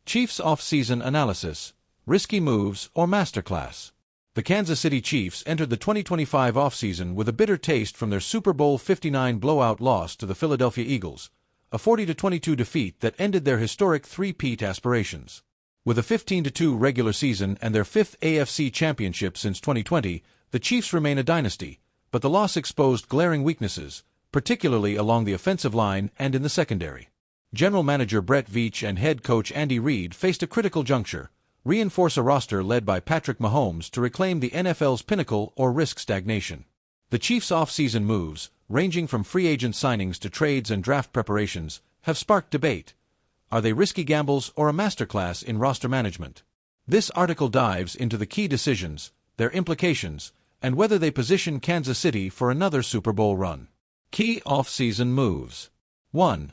Chiefs off-season analysis, risky moves or masterclass. The Kansas City Chiefs entered the 2025 offseason with a bitter taste from their Super Bowl 59 blowout loss to the Philadelphia Eagles, a 40-22 defeat that ended their historic three-peat aspirations. With a 15-2 regular season and their fifth AFC championship since 2020, the Chiefs remain a dynasty, but the loss exposed glaring weaknesses, particularly along the offensive line and in the secondary. General Manager Brett Veach and head coach Andy Reid faced a critical juncture: reinforce a roster led by Patrick Mahomes to reclaim the NFL's pinnacle or risk stagnation. The Chiefs' off-season moves, ranging from free agent signings to trades and draft preparations, have sparked debate. Are they risky gambles or a masterclass in roster management? This article dives into the key decisions, their implications, and whether they position Kansas City for another Super Bowl run. Key off-season moves. 1.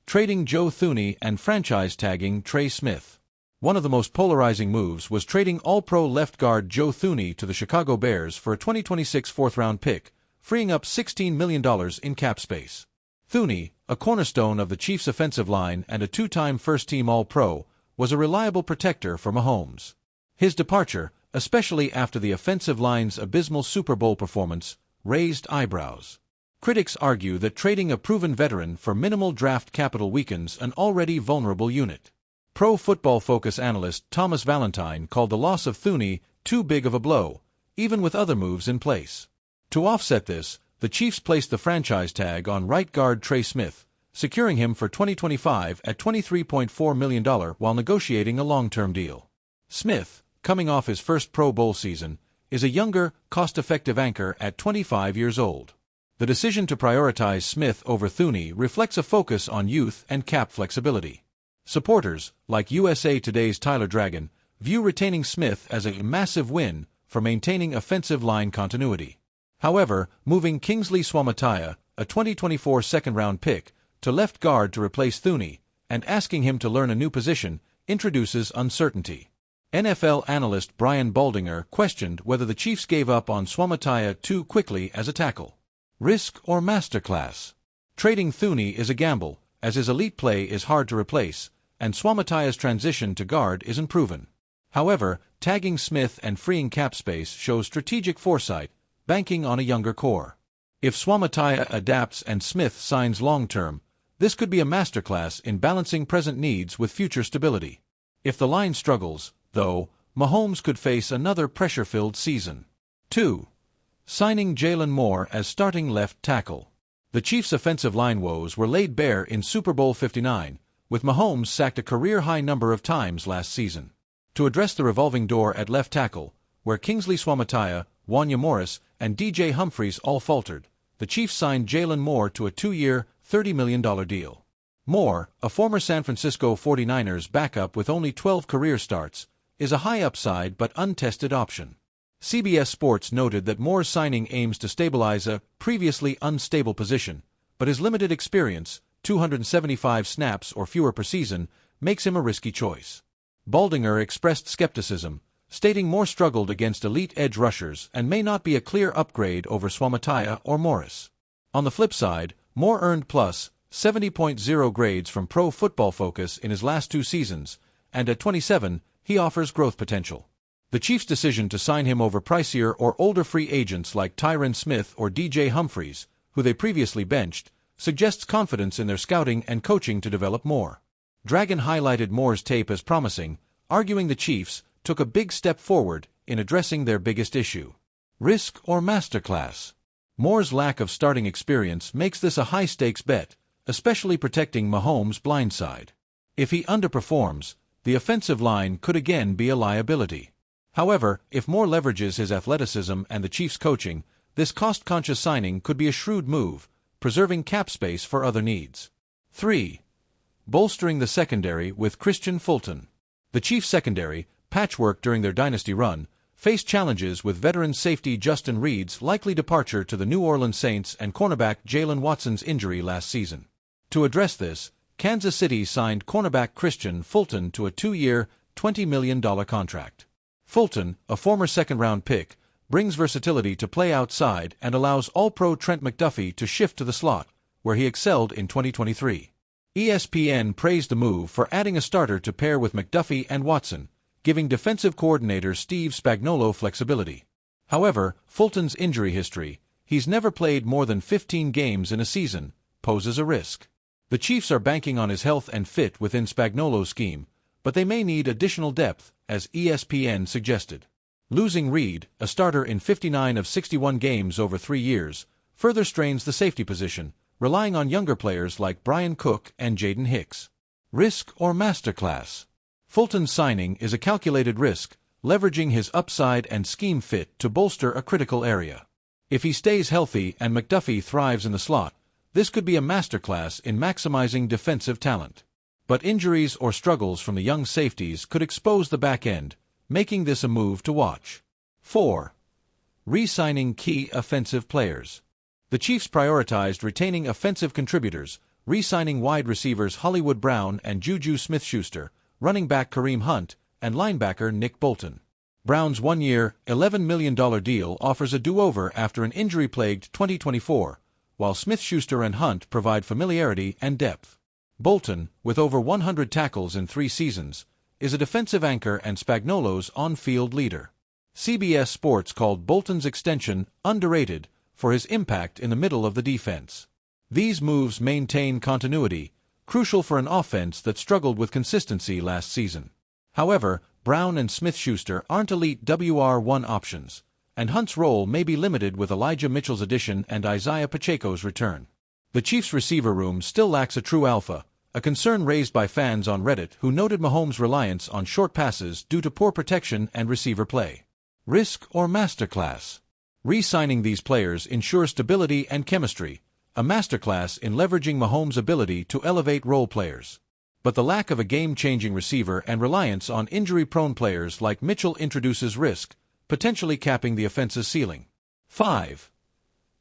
Trading Joe Thuney and franchise tagging Trey Smith. One of the most polarizing moves was trading All-Pro left guard Joe Thuney to the Chicago Bears for a 2026 fourth-round pick, freeing up $16 million in cap space. Thuney, a cornerstone of the Chiefs' offensive line and a two-time first-team All-Pro, was a reliable protector for Mahomes. His departure, especially after the offensive line's abysmal Super Bowl performance, raised eyebrows. Critics argue that trading a proven veteran for minimal draft capital weakens an already vulnerable unit. Pro Football Focus analyst Thomas Valentine called the loss of Thuney too big of a blow, even with other moves in place. To offset this, the Chiefs placed the franchise tag on right guard Trey Smith, securing him for 2025 at $23.4 million while negotiating a long-term deal. Smith, coming off his first Pro Bowl season, is a younger, cost-effective anchor at 25 years old. The decision to prioritize Smith over Thuney reflects a focus on youth and cap flexibility. Supporters, like USA Today's Tyler Dragon, view retaining Smith as a massive win for maintaining offensive line continuity. However, moving Kingsley Suamataia, a 2024 second-round pick, to left guard to replace Thuney, and asking him to learn a new position, introduces uncertainty. NFL analyst Brian Baldinger questioned whether the Chiefs gave up on Suamataia too quickly as a tackle. Risk or masterclass? Trading Thuney is a gamble, as his elite play is hard to replace, and Suamataia's transition to guard isn't proven. However, tagging Smith and freeing cap space shows strategic foresight, banking on a younger core. If Suamataia adapts and Smith signs long-term, this could be a masterclass in balancing present needs with future stability. If the line struggles, though, Mahomes could face another pressure-filled season. 2. Signing Jalen Moore as starting left tackle. The Chiefs' offensive line woes were laid bare in Super Bowl 59, with Mahomes sacked a career-high number of times last season. To address the revolving door at left tackle, where Kingsley Suamataia, Wanya Morris, and DJ Humphries all faltered, the Chiefs signed Jalen Moore to a 2-year, $30 million deal. Moore, a former San Francisco 49ers backup with only 12 career starts, is a high-upside but untested option. CBS Sports noted that Moore's signing aims to stabilize a previously unstable position, but his limited experience, 275 snaps or fewer per season, makes him a risky choice. Baldinger expressed skepticism, stating Moore struggled against elite edge rushers and may not be a clear upgrade over Suamataia or Morris. On the flip side, Moore earned plus 70.0 grades from Pro Football Focus in his last two seasons, and at 27, he offers growth potential. The Chiefs' decision to sign him over pricier or older free agents like Tyron Smith or DJ Humphries, who they previously benched, suggests confidence in their scouting and coaching to develop Moore. Dragon highlighted Moore's tape as promising, arguing the Chiefs took a big step forward in addressing their biggest issue. Risk or masterclass? Moore's lack of starting experience makes this a high-stakes bet, especially protecting Mahomes' blindside. If he underperforms, the offensive line could again be a liability. However, if Moore leverages his athleticism and the Chiefs' coaching, this cost-conscious signing could be a shrewd move, preserving cap space for other needs. 3. Bolstering the secondary with Christian Fulton. The Chiefs' secondary, patchwork during their dynasty run, faced challenges with veteran safety Justin Reid's likely departure to the New Orleans Saints and cornerback Jalen Watson's injury last season. To address this, Kansas City signed cornerback Christian Fulton to a 2-year, $20 million contract. Fulton, a former second-round pick, brings versatility to play outside and allows All-Pro Trent McDuffie to shift to the slot, where he excelled in 2023. ESPN praised the move for adding a starter to pair with McDuffie and Watson, giving defensive coordinator Steve Spagnuolo flexibility. However, Fulton's injury history, he's never played more than 15 games in a season, poses a risk. The Chiefs are banking on his health and fit within Spagnuolo's scheme, but they may need additional depth, as ESPN suggested. Losing Reed, a starter in 59 of 61 games over 3 years, further strains the safety position, relying on younger players like Brian Cook and Jaden Hicks. Risk or masterclass? Fulton's signing is a calculated risk, leveraging his upside and scheme fit to bolster a critical area. If he stays healthy and McDuffie thrives in the slot, this could be a masterclass in maximizing defensive talent. But injuries or struggles from the young safeties could expose the back end, making this a move to watch. 4. Re-signing key offensive players. The Chiefs prioritized retaining offensive contributors, re-signing wide receivers Hollywood Brown and JuJu Smith-Schuster, running back Kareem Hunt, and linebacker Nick Bolton. Brown's one-year, $11 million deal offers a do-over after an injury-plagued 2024, while Smith-Schuster and Hunt provide familiarity and depth. Bolton, with over 100 tackles in 3 seasons, is a defensive anchor and Spagnuolo's on-field leader. CBS Sports called Bolton's extension underrated for his impact in the middle of the defense. These moves maintain continuity, crucial for an offense that struggled with consistency last season. However, Brown and Smith-Schuster aren't elite WR1 options, and Hunt's role may be limited with Elijah Mitchell's addition and Isaiah Pacheco's return. The Chiefs' receiver room still lacks a true alpha, a concern raised by fans on Reddit who noted Mahomes' reliance on short passes due to poor protection and receiver play. Risk or masterclass? Re-signing these players ensures stability and chemistry, a masterclass in leveraging Mahomes' ability to elevate role players. But the lack of a game-changing receiver and reliance on injury-prone players like Mitchell introduces risk, potentially capping the offense's ceiling. 5.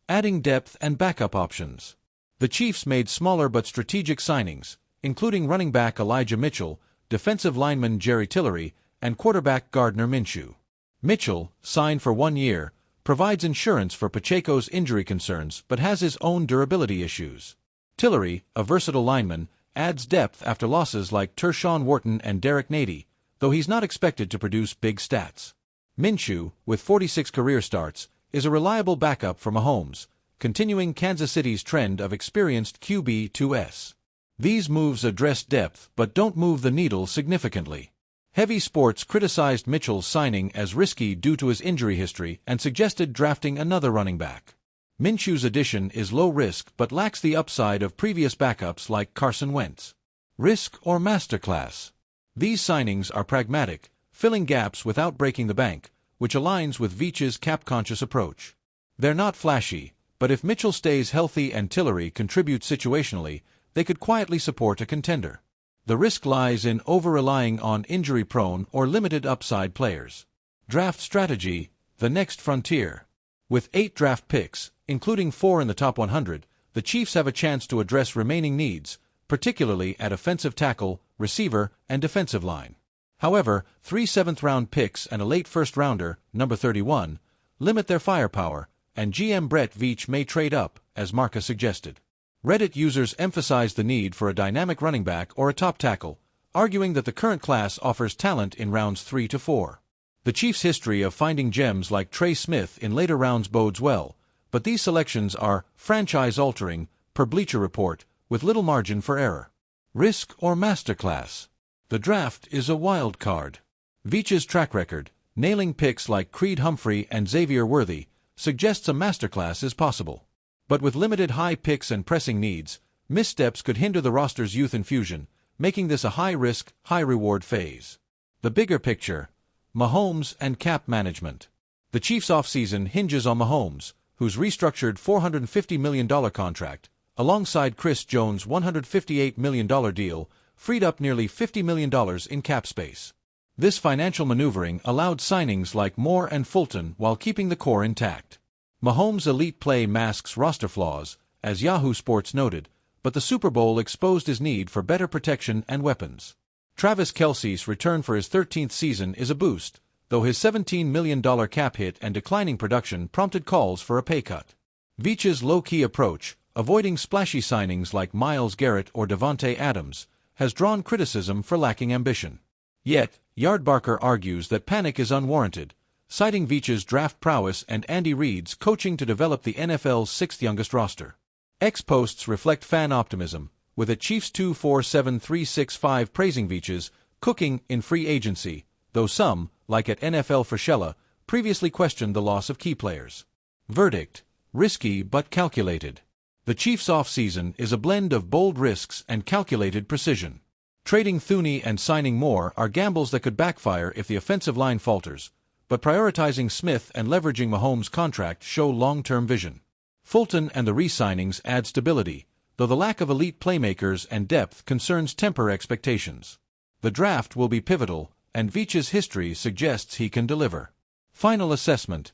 Adding depth and backup options. The Chiefs made smaller but strategic signings, including running back Elijah Mitchell, defensive lineman Jerry Tillery, and quarterback Gardner Minshew. Mitchell, signed for 1 year, provides insurance for Pacheco's injury concerns but has his own durability issues. Tillery, a versatile lineman, adds depth after losses like Tershawn Wharton and Derek Nady, though he's not expected to produce big stats. Minshew, with 46 career starts, is a reliable backup for Mahomes, continuing Kansas City's trend of experienced QB2s. These moves address depth but don't move the needle significantly. Heavy Sports criticized Mitchell's signing as risky due to his injury history and suggested drafting another running back. Minshew's addition is low risk but lacks the upside of previous backups like Carson Wentz. Risk or masterclass? These signings are pragmatic, filling gaps without breaking the bank, which aligns with Veach's cap-conscious approach. They're not flashy, but if Mitchell stays healthy and Tillery contributes situationally, they could quietly support a contender. The risk lies in over-relying on injury-prone or limited upside players. Draft strategy, the next frontier. With 8 draft picks, including 4 in the top 100, the Chiefs have a chance to address remaining needs, particularly at offensive tackle, receiver, and defensive line. However, 3 seventh-round picks and a late first-rounder, number 31, limit their firepower, and GM Brett Veach may trade up, as Marca suggested. Reddit users emphasize the need for a dynamic running back or a top tackle, arguing that the current class offers talent in rounds 3 to 4. The Chiefs' history of finding gems like Trey Smith in later rounds bodes well, but these selections are franchise-altering, per Bleacher Report, with little margin for error. Risk or masterclass? The draft is a wild card. Veach's track record, nailing picks like Creed Humphrey and Xavier Worthy, suggests a masterclass is possible. But with limited high picks and pressing needs, missteps could hinder the roster's youth infusion, making this a high-risk, high-reward phase. The bigger picture: Mahomes and cap management. The Chiefs' offseason hinges on Mahomes, whose restructured $450 million contract, alongside Chris Jones' $158 million deal, freed up nearly $50 million in cap space. This financial maneuvering allowed signings like Moore and Fulton while keeping the core intact. Mahomes' elite play masks roster flaws, as Yahoo Sports noted, but the Super Bowl exposed his need for better protection and weapons. Travis Kelce's return for his 13th season is a boost, though his $17 million cap hit and declining production prompted calls for a pay cut. Veach's low-key approach, avoiding splashy signings like Myles Garrett or Davante Adams, has drawn criticism for lacking ambition. Yet, Yardbarker argues that panic is unwarranted, citing Veach's draft prowess and Andy Reid's coaching to develop the NFL's sixth-youngest roster. X posts reflect fan optimism, with a Chiefs 247-365 praising Veach's cooking in free agency, though some, like at NFL Freshella, previously questioned the loss of key players. Verdict: risky but calculated. The Chiefs' offseason is a blend of bold risks and calculated precision. Trading Thuney and signing Moore are gambles that could backfire if the offensive line falters, but prioritizing Smith and leveraging Mahomes' contract show long-term vision. Fulton and the re-signings add stability, though the lack of elite playmakers and depth concerns temper expectations. The draft will be pivotal, and Veach's history suggests he can deliver. Final assessment: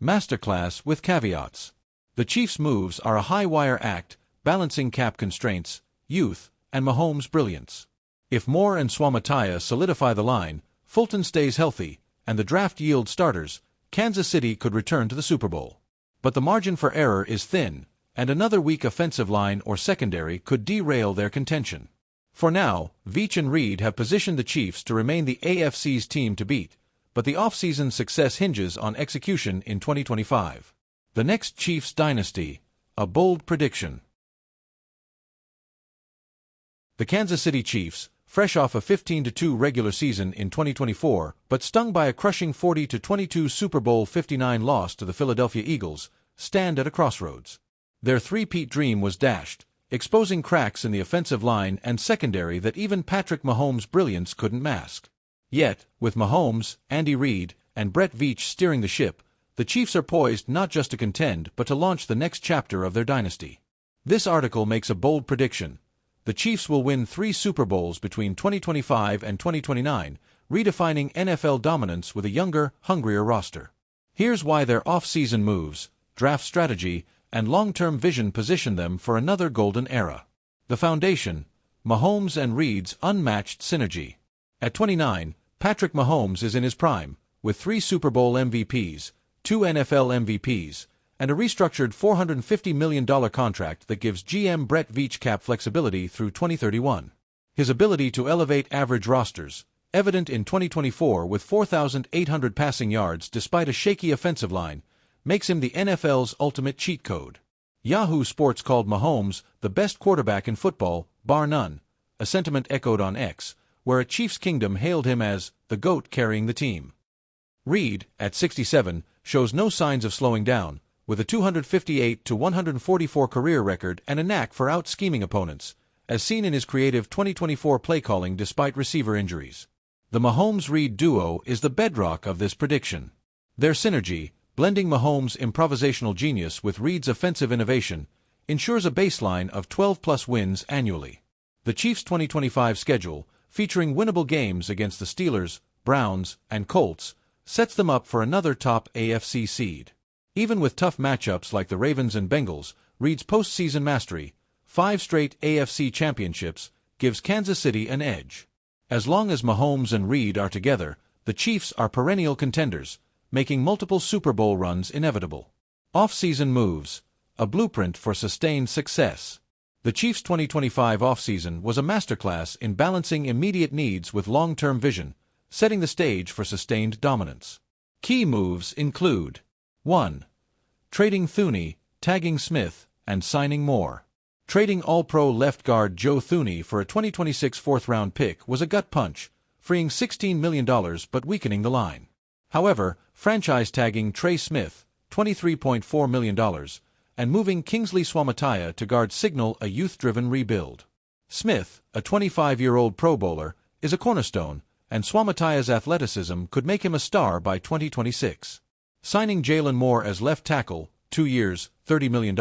masterclass with caveats. The Chiefs' moves are a high-wire act, balancing cap constraints, youth, and Mahomes' brilliance. If Moore and Swamataya solidify the line, Fulton stays healthy, and the draft yields starters, Kansas City could return to the Super Bowl. But the margin for error is thin, and another weak offensive line or secondary could derail their contention. For now, Veach and Reid have positioned the Chiefs to remain the AFC's team to beat, but the offseason success hinges on execution in 2025. The next Chiefs dynasty, a bold prediction. The Kansas City Chiefs, fresh off a 15-2 regular season in 2024, but stung by a crushing 40-22 Super Bowl 59 loss to the Philadelphia Eagles, stand at a crossroads. Their three-peat dream was dashed, exposing cracks in the offensive line and secondary that even Patrick Mahomes' brilliance couldn't mask. Yet, with Mahomes, Andy Reid, and Brett Veach steering the ship, the Chiefs are poised not just to contend but to launch the next chapter of their dynasty. This article makes a bold prediction. The Chiefs will win 3 Super Bowls between 2025 and 2029, redefining NFL dominance with a younger, hungrier roster. Here's why their off-season moves, draft strategy, and long-term vision position them for another golden era. The foundation: Mahomes and Reid's unmatched synergy. At 29, Patrick Mahomes is in his prime, with 3 Super Bowl MVPs, 2 NFL MVPs, and a restructured $450 million contract that gives GM Brett Veach cap flexibility through 2031. His ability to elevate average rosters, evident in 2024 with 4,800 passing yards despite a shaky offensive line, makes him the NFL's ultimate cheat code. Yahoo Sports called Mahomes the best quarterback in football, bar none, a sentiment echoed on X, where a Chiefs kingdom hailed him as the GOAT carrying the team. Reid, at 67, shows no signs of slowing down, with a 258-144 career record and a knack for out-scheming opponents, as seen in his creative 2024 play-calling despite receiver injuries. The Mahomes-Reid duo is the bedrock of this prediction. Their synergy, blending Mahomes' improvisational genius with Reid's offensive innovation, ensures a baseline of 12-plus wins annually. The Chiefs' 2025 schedule, featuring winnable games against the Steelers, Browns, and Colts, sets them up for another top AFC seed. Even with tough matchups like the Ravens and Bengals, Reid's postseason mastery, 5 straight AFC championships, gives Kansas City an edge. As long as Mahomes and Reid are together, the Chiefs are perennial contenders, making multiple Super Bowl runs inevitable. Off-season moves, a blueprint for sustained success. The Chiefs' 2025 offseason was a masterclass in balancing immediate needs with long-term vision, setting the stage for sustained dominance. Key moves include: 1. Trading Thuney, tagging Smith, and signing Moore. Trading All-Pro left guard Joe Thuney for a 2026 fourth-round pick was a gut punch, freeing $16 million but weakening the line. However, franchise tagging Trey Smith, $23.4 million, and moving Kingsley Swamataya to guard signal a youth-driven rebuild. Smith, a 25-year-old Pro Bowler, is a cornerstone, and Swamataya's athleticism could make him a star by 2026. Signing Jalen Moore as left tackle, 2 years, $30 million,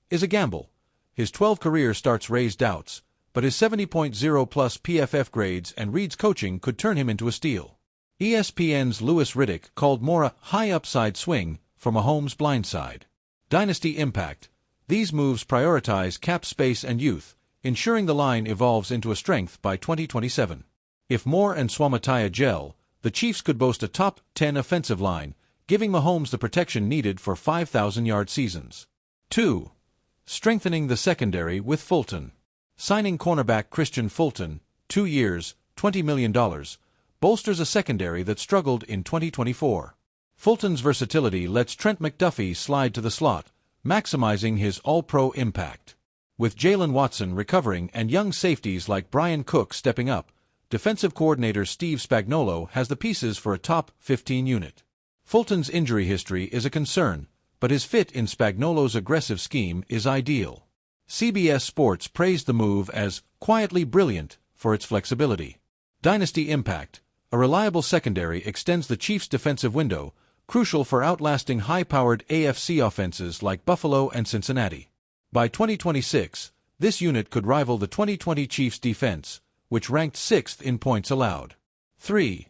is a gamble. His 12 career starts raise doubts, but his 70.0-plus PFF grades and Reid's coaching could turn him into a steal. ESPN's Louis Riddick called Moore a high-upside swing for Mahomes' blindside. Dynasty impact: these moves prioritize cap space and youth, ensuring the line evolves into a strength by 2027. If Moore and Swamataya gel, the Chiefs could boast a top 10 offensive line, giving Mahomes the protection needed for 5,000-yard seasons. 2. Strengthening the secondary with Fulton. Signing cornerback Christian Fulton, 2 years, $20 million, bolsters a secondary that struggled in 2024. Fulton's versatility lets Trent McDuffie slide to the slot, maximizing his All-Pro impact. With Jalen Watson recovering and young safeties like Brian Cook stepping up, defensive coordinator Steve Spagnuolo has the pieces for a top 15 unit. Fulton's injury history is a concern, but his fit in Spagnuolo's aggressive scheme is ideal. CBS Sports praised the move as quietly brilliant for its flexibility. Dynasty impact. A reliable secondary extends the Chiefs' defensive window, crucial for outlasting high-powered AFC offenses like Buffalo and Cincinnati. By 2026, this unit could rival the 2020 Chiefs' defense, which ranked 6th in points allowed. 3.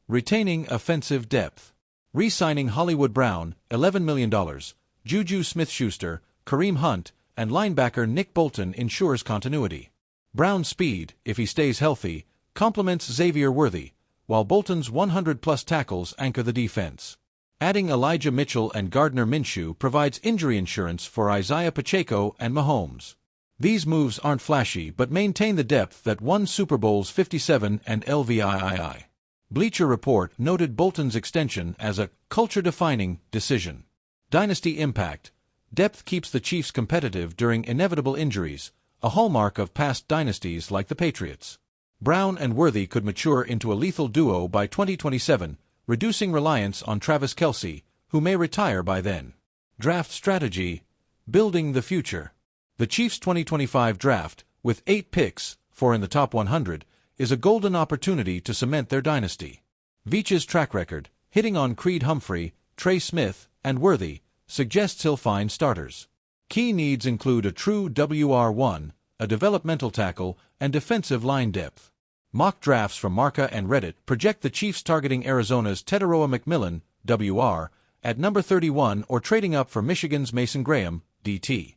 Retaining offensive depth. Re-signing Hollywood Brown, $11 million, JuJu Smith-Schuster, Kareem Hunt, and linebacker Nick Bolton ensures continuity. Brown's speed, if he stays healthy, complements Xavier Worthy, while Bolton's 100-plus tackles anchor the defense. Adding Elijah Mitchell and Gardner Minshew provides injury insurance for Isaiah Pacheco and Mahomes. These moves aren't flashy but maintain the depth that won Super Bowls 57 and LVIII. Bleacher Report noted Bolton's extension as a culture-defining decision. Dynasty impact. Depth keeps the Chiefs competitive during inevitable injuries, a hallmark of past dynasties like the Patriots. Brown and Worthy could mature into a lethal duo by 2027, reducing reliance on Travis Kelce, who may retire by then. Draft strategy. Building the future. The Chiefs' 2025 draft, with 8 picks, 4 in the top 100, is a golden opportunity to cement their dynasty. Veach's track record, hitting on Creed Humphrey, Trey Smith, and Worthy, suggests he'll find starters. Key needs include a true WR1, a developmental tackle, and defensive line depth. Mock drafts from Marca and Reddit project the Chiefs targeting Arizona's Teteroa McMillan, WR, at number 31 or trading up for Michigan's Mason Graham, DT.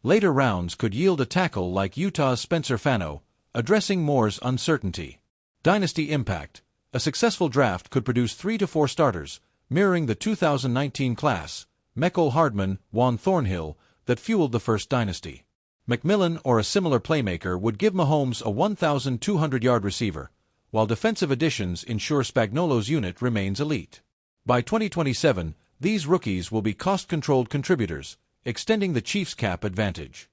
Later rounds could yield a tackle like Utah's Spencer Fano, addressing Moore's uncertainty. Dynasty impact. A successful draft could produce 3 to 4 starters, mirroring the 2019 class, Mecole Hardman, Juan Thornhill, that fueled the first dynasty. McMillan or a similar playmaker would give Mahomes a 1,200-yard receiver, while defensive additions ensure Spagnuolo's unit remains elite. By 2027, these rookies will be cost-controlled contributors, extending the Chiefs' cap advantage.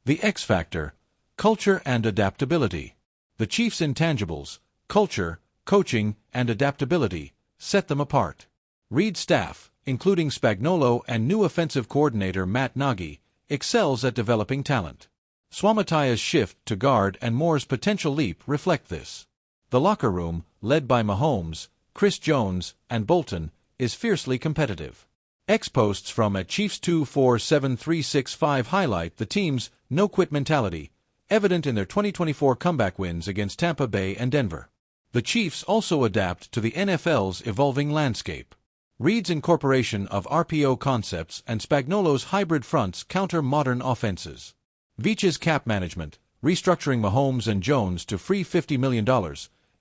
The X Factor. Culture and adaptability. The Chiefs' intangibles, culture, coaching, and adaptability, set them apart. Reid's staff, including Spagnuolo and new offensive coordinator Matt Nagy, excels at developing talent. Swamataya's shift to guard and Moore's potential leap reflect this. The locker room, led by Mahomes, Chris Jones, and Bolton, is fiercely competitive. X-posts from at Chiefs 247-365 highlight the team's no-quit mentality, evident in their 2024 comeback wins against Tampa Bay and Denver. The Chiefs also adapt to the NFL's evolving landscape. Reid's incorporation of RPO concepts and Spagnuolo's hybrid fronts counter modern offenses. Veach's cap management, restructuring Mahomes and Jones to free $50 million,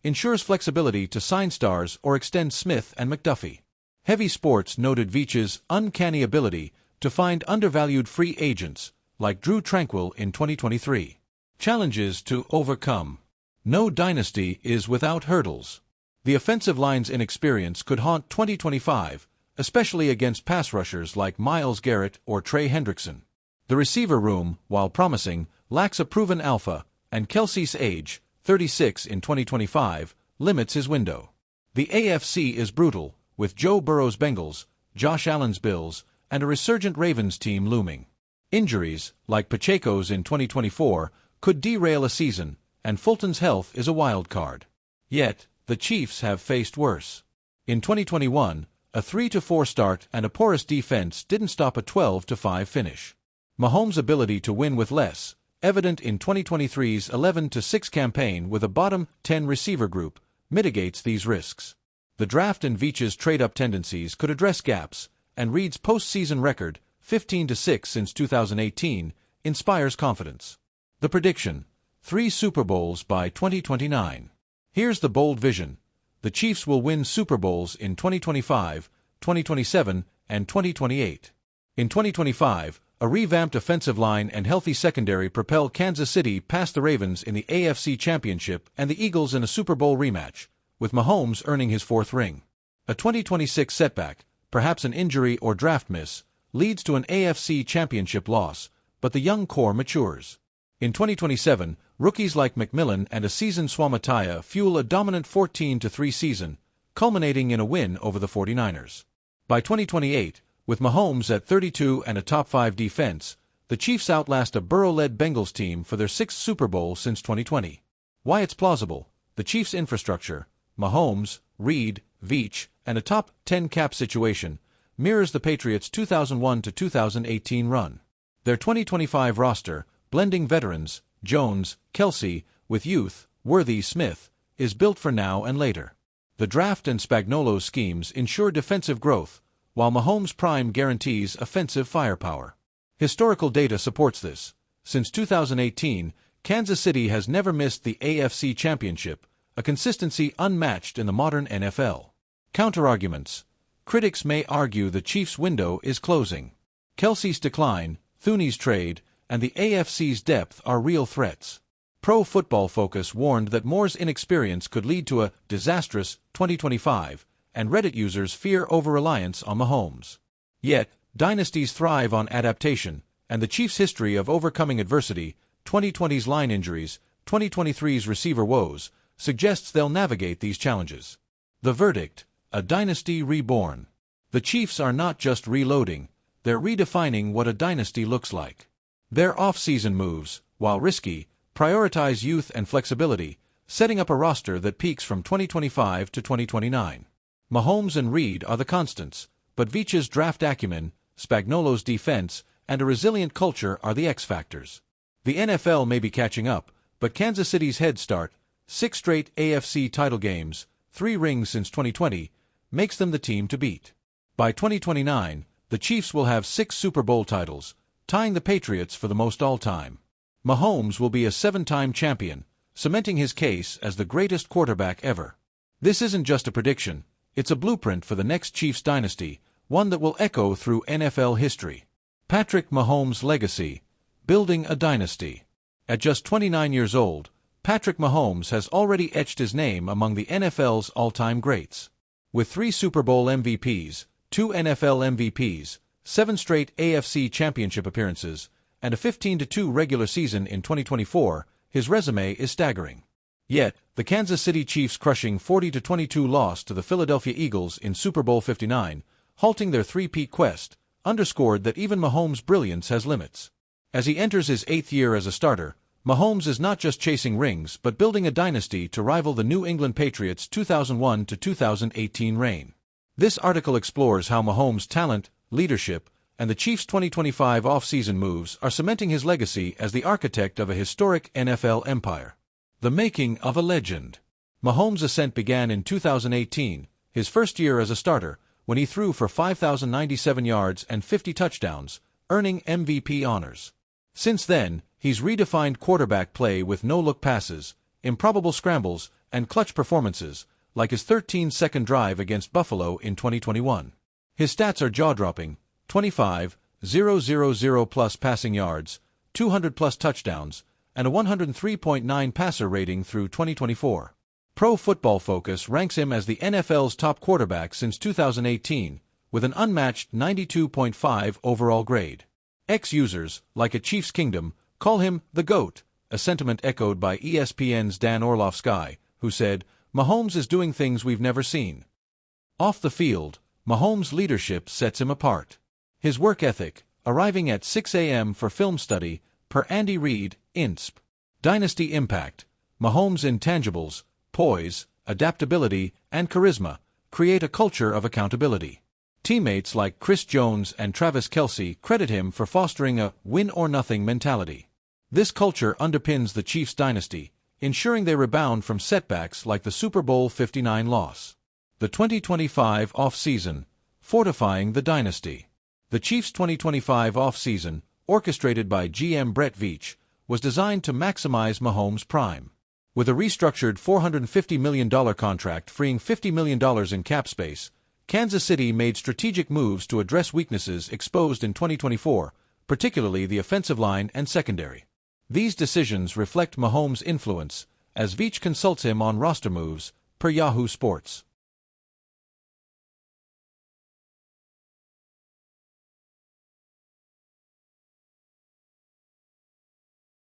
ensures flexibility to sign stars or extend Smith and McDuffie. Heavy Sports noted Veach's uncanny ability to find undervalued free agents, like Drew Tranquill in 2023. Challenges to overcome. No dynasty is without hurdles. The offensive line's inexperience could haunt 2025, especially against pass rushers like Myles Garrett or Trey Hendrickson. The receiver room, while promising, lacks a proven alpha, and Kelce's age, 36 in 2025, limits his window. The AFC is brutal, with Joe Burrow's Bengals, Josh Allen's Bills, and a resurgent Ravens team looming. Injuries, like Pacheco's in 2024, could derail a season, and Fulton's health is a wild card. Yet, the Chiefs have faced worse. In 2021, a 3-4 start and a porous defense didn't stop a 12-5 finish. Mahomes' ability to win with less, evident in 2023's 11-6 campaign with a bottom 10 receiver group, mitigates these risks. The draft and Veach's trade-up tendencies could address gaps, and Reid's postseason record, 15-6 since 2018, inspires confidence. The prediction: 3 Super Bowls by 2029. Here's the bold vision. The Chiefs will win Super Bowls in 2025, 2027, and 2028. In 2025, A revamped offensive line and healthy secondary propelled Kansas City past the Ravens in the AFC Championship and the Eagles in a Super Bowl rematch, with Mahomes earning his fourth ring. A 2026 setback, perhaps an injury or draft miss, leads to an AFC Championship loss, but the young core matures. In 2027, rookies like McMillan and a seasoned Swamatiya fuel a dominant 14-3 season, culminating in a win over the 49ers. By 2028, with Mahomes at 32 and a top-5 defense, the Chiefs outlast a Burrow-led Bengals team for their sixth Super Bowl since 2020. Why it's plausible: the Chiefs' infrastructure, Mahomes, Reed, Veach, and a top 10 cap situation, mirrors the Patriots' 2001-2018 run. Their 2025 roster, blending veterans, Jones, Kelsey, with youth, Worthy, Smith, is built for now and later. The draft and Spagnuolo's schemes ensure defensive growth, while Mahomes' prime guarantees offensive firepower. Historical data supports this. Since 2018, Kansas City has never missed the AFC Championship, a consistency unmatched in the modern NFL. Counterarguments: critics may argue the Chiefs' window is closing. Kelsey's decline, Thuney's trade, and the AFC's depth are real threats. Pro Football Focus warned that Moore's inexperience could lead to a disastrous 2025, and Reddit users fear over-reliance on Mahomes. Yet, dynasties thrive on adaptation, and the Chiefs' history of overcoming adversity, 2020's line injuries, 2023's receiver woes, suggests they'll navigate these challenges. The verdict: a dynasty reborn. The Chiefs are not just reloading, they're redefining what a dynasty looks like. Their off-season moves, while risky, prioritize youth and flexibility, setting up a roster that peaks from 2025 to 2029. Mahomes and Reed are the constants, but Veach's draft acumen, Spagnuolo's defense, and a resilient culture are the X-factors. The NFL may be catching up, but Kansas City's head start, 6 straight AFC title games, 3 rings since 2020, makes them the team to beat. By 2029, the Chiefs will have 6 Super Bowl titles, tying the Patriots for the most all-time. Mahomes will be a 7-time champion, cementing his case as the greatest quarterback ever. This isn't just a prediction, it's a blueprint for the next Chiefs dynasty, one that will echo through NFL history. Patrick Mahomes' legacy: building a dynasty. At just 29 years old, Patrick Mahomes has already etched his name among the NFL's all-time greats. With 3 Super Bowl MVPs, 2 NFL MVPs, 7 straight AFC Championship appearances, and a 15-2 regular season in 2024, his resume is staggering. Yet, the Kansas City Chiefs' crushing 40-22 loss to the Philadelphia Eagles in Super Bowl 59, halting their three-peat quest, underscored that even Mahomes' brilliance has limits. As he enters his 8th year as a starter, Mahomes is not just chasing rings but building a dynasty to rival the New England Patriots' 2001-2018 reign. This article explores how Mahomes' talent, leadership, and the Chiefs' 2025 off-season moves are cementing his legacy as the architect of a historic NFL empire. The making of a legend. Mahomes' ascent began in 2018, his first year as a starter, when he threw for 5,097 yards and 50 touchdowns, earning MVP honors. Since then, he's redefined quarterback play with no-look passes, improbable scrambles, and clutch performances, like his 13-second drive against Buffalo in 2021. His stats are jaw-dropping: 25,000+ passing yards, 200+ touchdowns, and a 103.9 passer rating through 2024. Pro Football Focus ranks him as the NFL's top quarterback since 2018, with an unmatched 92.5 overall grade. Ex-users, like a Chiefs Kingdom, call him the GOAT, a sentiment echoed by ESPN's Dan Orlovsky, who said, "Mahomes is doing things we've never seen." Off the field, Mahomes' leadership sets him apart. His work ethic, arriving at 6 a.m. for film study, per Andy Reid, INSP. Dynasty impact: Mahomes' intangibles, poise, adaptability, and charisma, create a culture of accountability. Teammates like Chris Jones and Travis Kelce credit him for fostering a win-or-nothing mentality. This culture underpins the Chiefs' dynasty, ensuring they rebound from setbacks like the Super Bowl 59 loss. The 2025 off-season, fortifying the dynasty. The Chiefs' 2025 off-season, orchestrated by GM Brett Veach, was designed to maximize Mahomes' prime. With a restructured $450 million contract freeing $50 million in cap space, Kansas City made strategic moves to address weaknesses exposed in 2024, particularly the offensive line and secondary. These decisions reflect Mahomes' influence, as Veach consults him on roster moves, per Yahoo Sports.